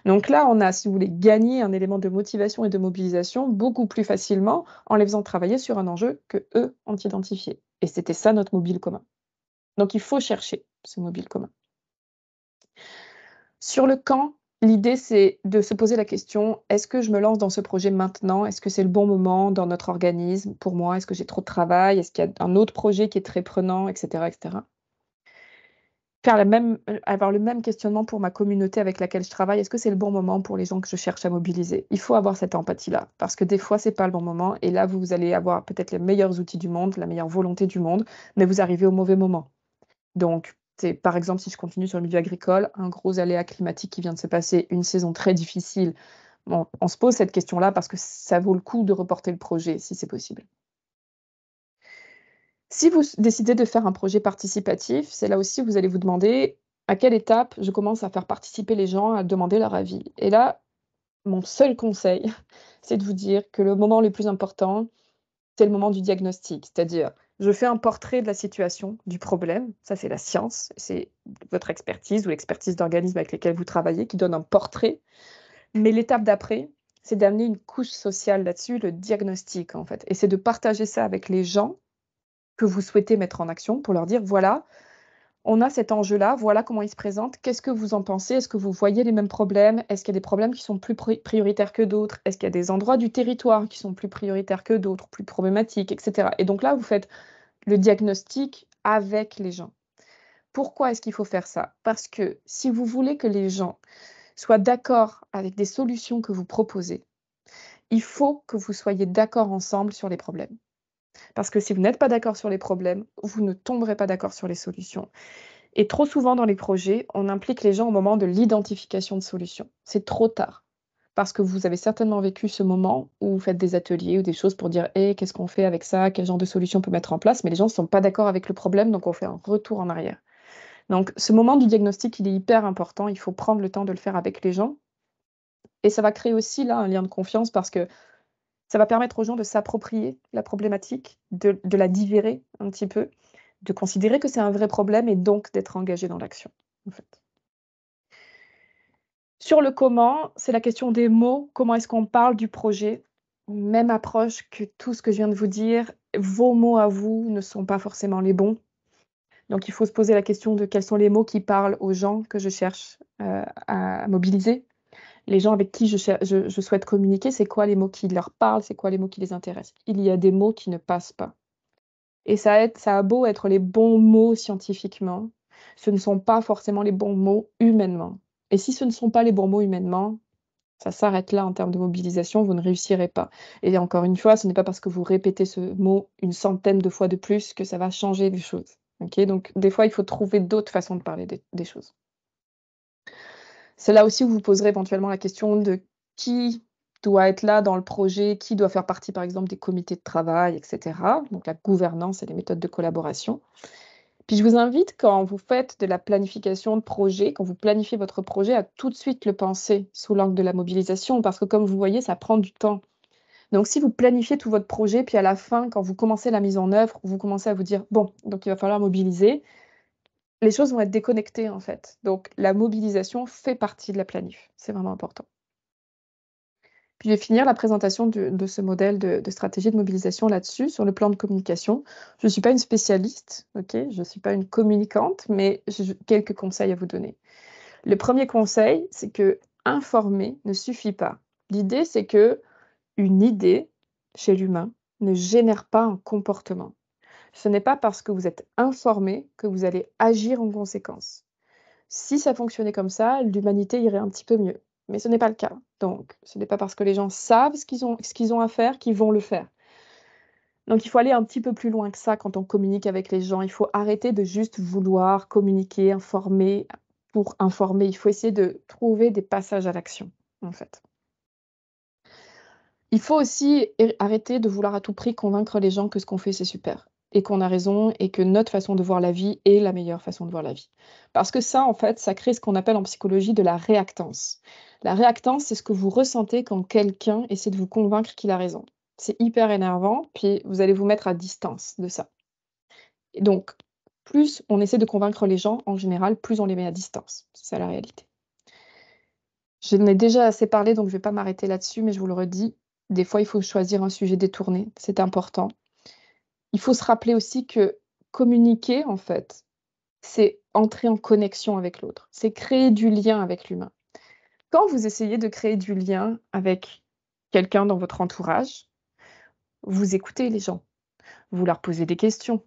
Speaker 2: Donc là, on a, si vous voulez, gagné un élément de motivation et de mobilisation beaucoup plus facilement en les faisant travailler sur un enjeu qu'eux ont identifié. Et c'était ça notre mobile commun. Donc il faut chercher ce mobile commun. Sur le quand, l'idée c'est de se poser la question: «Est-ce que je me lance dans ce projet maintenant? Est-ce que c'est le bon moment dans notre organisme pour moi? Est-ce que j'ai trop de travail? Est-ce qu'il y a un autre projet qui est très prenant?» et cetera et cetera. Avoir le même questionnement pour ma communauté avec laquelle je travaille. Est-ce que c'est le bon moment pour les gens que je cherche à mobiliser? Il faut avoir cette empathie-là, parce que des fois, c'est pas le bon moment et là, vous allez avoir peut-être les meilleurs outils du monde, la meilleure volonté du monde, mais vous arrivez au mauvais moment. Donc, c'est par exemple, si je continue sur le milieu agricole, un gros aléa climatique qui vient de se passer, une saison très difficile. On se pose cette question-là parce que ça vaut le coup de reporter le projet si c'est possible. Si vous décidez de faire un projet participatif, c'est là aussi où vous allez vous demander à quelle étape je commence à faire participer les gens, à demander leur avis. Et là, mon seul conseil, c'est de vous dire que le moment le plus important, c'est le moment du diagnostic. C'est-à-dire, je fais un portrait de la situation, du problème, ça c'est la science, c'est votre expertise ou l'expertise d'organismes avec lesquels vous travaillez qui donne un portrait. Mais l'étape d'après, c'est d'amener une couche sociale là-dessus, le diagnostic en fait. Et c'est de partager ça avec les gens que vous souhaitez mettre en action pour leur dire: «Voilà, on a cet enjeu-là, voilà comment il se présente. Qu'est-ce que vous en pensez? Est-ce que vous voyez les mêmes problèmes? Est-ce qu'il y a des problèmes qui sont plus prioritaires que d'autres? Est-ce qu'il y a des endroits du territoire qui sont plus prioritaires que d'autres, plus problématiques?» et cetera. Et donc là, vous faites le diagnostic avec les gens. Pourquoi est-ce qu'il faut faire ça? Parce que si vous voulez que les gens soient d'accord avec des solutions que vous proposez, il faut que vous soyez d'accord ensemble sur les problèmes. Parce que si vous n'êtes pas d'accord sur les problèmes, vous ne tomberez pas d'accord sur les solutions. Et trop souvent dans les projets, on implique les gens au moment de l'identification de solutions. C'est trop tard. Parce que vous avez certainement vécu ce moment où vous faites des ateliers ou des choses pour dire: «Hey, qu'est-ce qu'on fait avec ça? Quel genre de solution on peut mettre en place?» mais les gens ne sont pas d'accord avec le problème, donc on fait un retour en arrière. Donc ce moment du diagnostic, il est hyper important. Il faut prendre le temps de le faire avec les gens et ça va créer aussi là un lien de confiance parce que ça va permettre aux gens de s'approprier la problématique, de la digérer un petit peu, de considérer que c'est un vrai problème et donc d'être engagé dans l'action, en fait. Sur le comment, c'est la question des mots. Comment est-ce qu'on parle du projet? Même approche que tout ce que je viens de vous dire. Vos mots à vous ne sont pas forcément les bons. Donc il faut se poser la question de quels sont les mots qui parlent aux gens que je cherche, à mobiliser. Les gens avec qui je souhaite communiquer, c'est quoi les mots qui leur parlent? C'est quoi les mots qui les intéressent? Il y a des mots qui ne passent pas et ça a beau être les bons mots scientifiquement, ce ne sont pas forcément les bons mots humainement et si ce ne sont pas les bons mots humainement, ça s'arrête là en termes de mobilisation, vous ne réussirez pas et encore une fois, ce n'est pas parce que vous répétez ce mot une centaine de fois de plus que ça va changer les choses, OK? Donc des fois, il faut trouver d'autres façons de parler des choses. C'est là aussi où vous poserez éventuellement la question de qui doit être là dans le projet, qui doit faire partie, par exemple, des comités de travail et cetera, donc la gouvernance et les méthodes de collaboration. Puis je vous invite, quand vous faites de la planification de projet, quand vous planifiez votre projet, à tout de suite le penser sous l'angle de la mobilisation parce que comme vous voyez, ça prend du temps. Donc si vous planifiez tout votre projet, puis à la fin, quand vous commencez la mise en œuvre, vous commencez à vous dire: «Bon, donc il va falloir mobiliser», les choses vont être déconnectées, en fait. Donc la mobilisation fait partie de la planif. C'est vraiment important. Puis je vais finir la présentation de ce modèle de stratégie de mobilisation là-dessus, sur le plan de communication. Je ne suis pas une spécialiste, OK? Je ne suis pas une communicante, mais j'ai quelques conseils à vous donner. Le premier conseil, c'est que informer ne suffit pas. L'idée, c'est que une idée, chez l'humain, ne génère pas un comportement. Ce n'est pas parce que vous êtes informé que vous allez agir en conséquence. Si ça fonctionnait comme ça, l'humanité irait un petit peu mieux. Mais ce n'est pas le cas. Donc, ce n'est pas parce que les gens savent ce qu'ils ont à faire qu'ils vont le faire. Donc, il faut aller un petit peu plus loin que ça quand on communique avec les gens. Il faut arrêter de juste vouloir communiquer, informer pour informer. Il faut essayer de trouver des passages à l'action, en fait. Il faut aussi arrêter de vouloir à tout prix convaincre les gens que ce qu'on fait, c'est super et qu'on a raison et que notre façon de voir la vie est la meilleure façon de voir la vie. Parce que ça, en fait, ça crée ce qu'on appelle en psychologie de la réactance. La réactance, c'est ce que vous ressentez quand quelqu'un essaie de vous convaincre qu'il a raison. C'est hyper énervant, puis vous allez vous mettre à distance de ça. Et donc, plus on essaie de convaincre les gens, en général, plus on les met à distance. C'est ça la réalité. J'en ai déjà assez parlé, donc je ne vais pas m'arrêter là-dessus, mais je vous le redis, des fois, il faut choisir un sujet détourné, c'est important. Il faut se rappeler aussi que communiquer, en fait, c'est entrer en connexion avec l'autre, c'est créer du lien avec l'humain. Quand vous essayez de créer du lien avec quelqu'un dans votre entourage, vous écoutez les gens, vous leur posez des questions,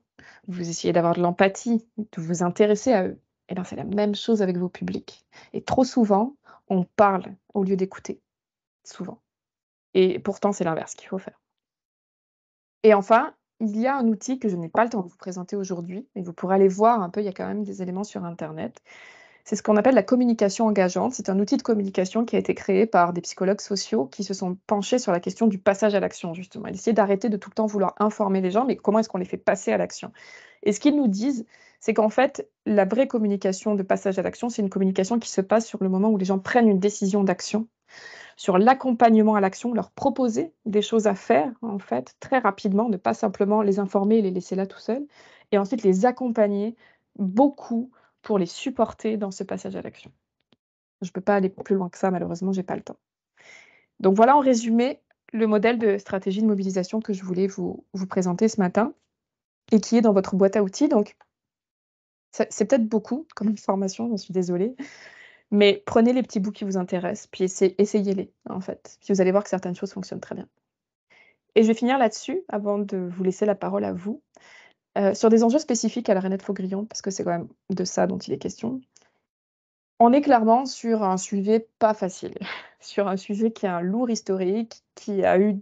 Speaker 2: vous essayez d'avoir de l'empathie, de vous intéresser à eux. Et bien, c'est la même chose avec vos publics. Et trop souvent, on parle au lieu d'écouter, souvent. Et pourtant, c'est l'inverse qu'il faut faire. Et enfin, il y a un outil que je n'ai pas le temps de vous présenter aujourd'hui, mais vous pourrez aller voir un peu, il y a quand même des éléments sur internet. C'est ce qu'on appelle la communication engageante. C'est un outil de communication qui a été créé par des psychologues sociaux qui se sont penchés sur la question du passage à l'action, justement. Ils essaient d'arrêter de tout le temps vouloir informer les gens, mais comment est-ce qu'on les fait passer à l'action? Et ce qu'ils nous disent, c'est qu'en fait, la vraie communication de passage à l'action, c'est une communication qui se passe sur le moment où les gens prennent une décision d'action, sur l'accompagnement à l'action, leur proposer des choses à faire, en fait, très rapidement, ne pas simplement les informer et les laisser là tout seuls, et ensuite les accompagner beaucoup pour les supporter dans ce passage à l'action. Je ne peux pas aller plus loin que ça, malheureusement, j'ai pas le temps. Donc voilà en résumé le modèle de stratégie de mobilisation que je voulais vous présenter ce matin et qui est dans votre boîte à outils. Donc c'est peut-être beaucoup comme information, j'en suis désolée, mais prenez les petits bouts qui vous intéressent, puis essayez-les, en fait. Puis vous allez voir que certaines choses fonctionnent très bien. Et je vais finir là-dessus, avant de vous laisser la parole à vous, sur des enjeux spécifiques à la Rainette Faugrillon, parce que c'est quand même de ça dont il est question. On est clairement sur un sujet pas facile, sur un sujet qui a un lourd historique, qui a eu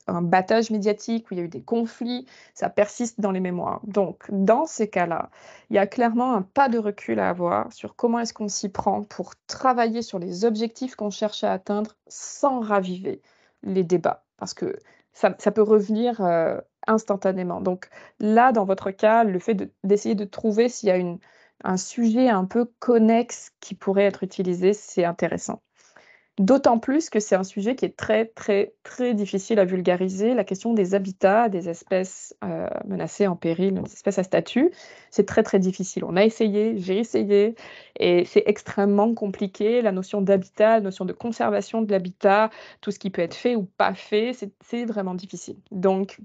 Speaker 2: un battage médiatique, où il y a eu des conflits, ça persiste dans les mémoires. Donc, dans ces cas-là, il y a clairement un pas de recul à avoir sur comment est-ce qu'on s'y prend pour travailler sur les objectifs qu'on cherche à atteindre sans raviver les débats, parce que ça peut revenir instantanément. Donc là, dans votre cas, le fait d'essayer de trouver s'il y a un sujet un peu connexe qui pourrait être utilisé, c'est intéressant. D'autant plus que c'est un sujet qui est très, très, très difficile à vulgariser. La question des habitats, des espèces menacées, en péril, des espèces à statut, c'est très, très difficile. On a essayé, j'ai essayé, et c'est extrêmement compliqué. La notion d'habitat, la notion de conservation de l'habitat, tout ce qui peut être fait ou pas fait, c'est vraiment difficile. Donc,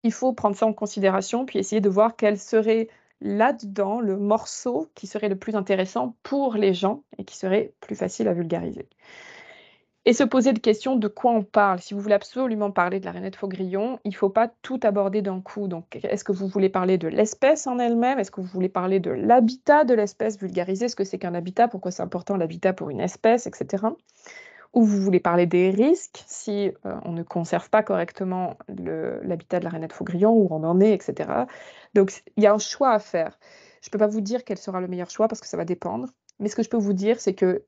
Speaker 2: il faut prendre ça en considération, puis essayer de voir quel serait là-dedans le morceau qui serait le plus intéressant pour les gens et qui serait plus facile à vulgariser. Et se poser des questions de quoi on parle. Si vous voulez absolument parler de la Rainette Faugrillon, il ne faut pas tout aborder d'un coup. Donc, est-ce que vous voulez parler de l'espèce en elle-même? Est-ce que vous voulez parler de l'habitat de l'espèce, vulgariser ce que c'est qu'un habitat, pourquoi c'est important l'habitat pour une espèce, etc. Ou vous voulez parler des risques si on ne conserve pas correctement l'habitat de la Rainette Faugrillon, où on en est, etc. Donc, il y a un choix à faire. Je ne peux pas vous dire quel sera le meilleur choix parce que ça va dépendre. Mais ce que je peux vous dire, c'est que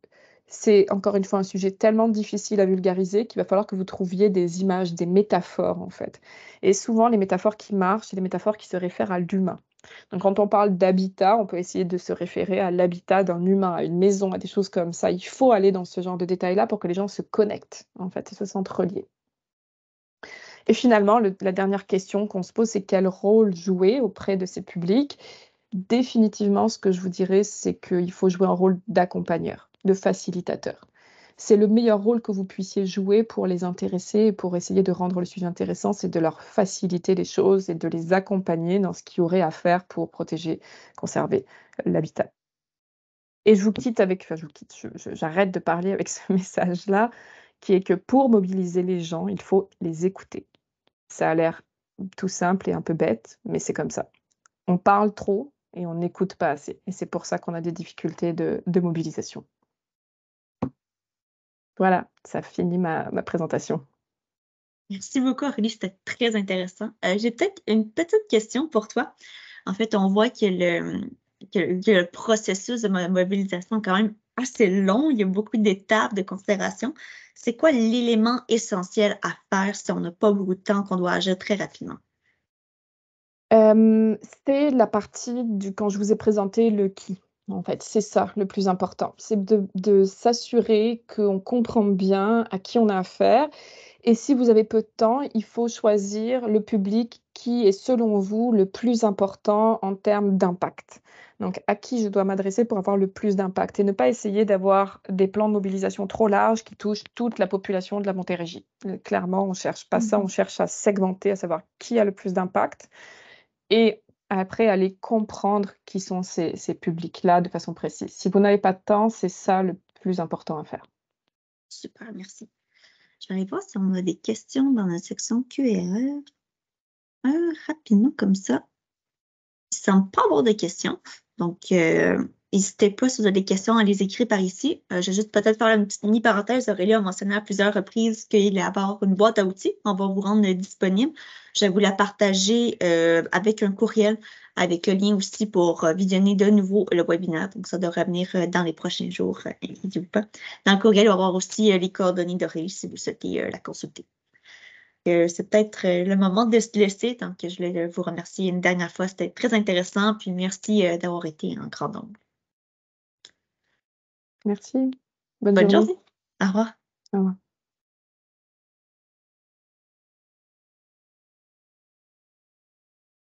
Speaker 2: c'est encore une fois un sujet tellement difficile à vulgariser qu'il va falloir que vous trouviez des images, des métaphores, en fait. Et souvent, les métaphores qui marchent, c'est des métaphores qui se réfèrent à l'humain. Donc, quand on parle d'habitat, on peut essayer de se référer à l'habitat d'un humain, à une maison, à des choses comme ça. Il faut aller dans ce genre de détails-là pour que les gens se connectent, en fait, et se sentent reliés. Et finalement, la dernière question qu'on se pose, c'est quel rôle jouer auprès de ces publics? Définitivement, ce que je vous dirais, c'est qu'il faut jouer un rôle d'accompagneur, de facilitateur. C'est le meilleur rôle que vous puissiez jouer pour les intéresser et pour essayer de rendre le sujet intéressant, c'est de leur faciliter les choses et de les accompagner dans ce qu'il y aurait à faire pour protéger, conserver l'habitat. Et je vous quitte avec, enfin je vous quitte, j'arrête de parler avec ce message-là, qui est que pour mobiliser les gens, il faut les écouter. Ça a l'air tout simple et un peu bête, mais c'est comme ça. On parle trop et on n'écoute pas assez. Et c'est pour ça qu'on a des difficultés de mobilisation. Voilà, ça finit ma présentation.
Speaker 1: Merci beaucoup, Aurélie, c'était très intéressant. J'ai peut-être une petite question pour toi. En fait, on voit que le processus de mobilisation est quand même assez long. Il y a beaucoup d'étapes de considération. C'est quoi l'élément essentiel à faire si on n'a pas beaucoup de temps, qu'on doit agir très rapidement?
Speaker 2: C'est la partie quand je vous ai présenté le qui, en fait. C'est ça le plus important. C'est de s'assurer qu'on comprend bien à qui on a affaire. Et si vous avez peu de temps, il faut choisir le public qui est, selon vous, le plus important en termes d'impact. Donc, à qui je dois m'adresser pour avoir le plus d'impact et ne pas essayer d'avoir des plans de mobilisation trop larges qui touchent toute la population de la Montérégie. Clairement, on ne cherche pas ça, on cherche à segmenter, à savoir qui a le plus d'impact et après aller comprendre qui sont ces publics-là de façon précise. Si vous n'avez pas de temps, c'est ça le plus important à faire.
Speaker 1: Super, merci. Je vais aller voir si on a des questions dans la section Q&A. Rapidement comme ça. Il ne semble pas avoir de questions. Donc, n'hésitez pas si vous avez des questions à les écrire par ici. Je vais juste peut-être faire une petite mini-parenthèse. Aurélie a mentionné à plusieurs reprises qu'il y a avoir une boîte à outils. On va vous rendre disponible. Je vais vous la partager avec un courriel, avec le lien aussi pour visionner de nouveau le webinaire. Donc, ça devrait venir dans les prochains jours, inquiétez-vous pas. Dans le courriel, il va y avoir aussi les coordonnées d'Aurélie si vous souhaitez la consulter. C'est peut-être le moment de se laisser, donc je voulais vous remercier une dernière fois. C'était très intéressant, puis merci d'avoir été en grand nombre.
Speaker 2: Merci. Bonne
Speaker 1: Bonne
Speaker 2: journée.
Speaker 1: journée. Au revoir.
Speaker 2: Au revoir.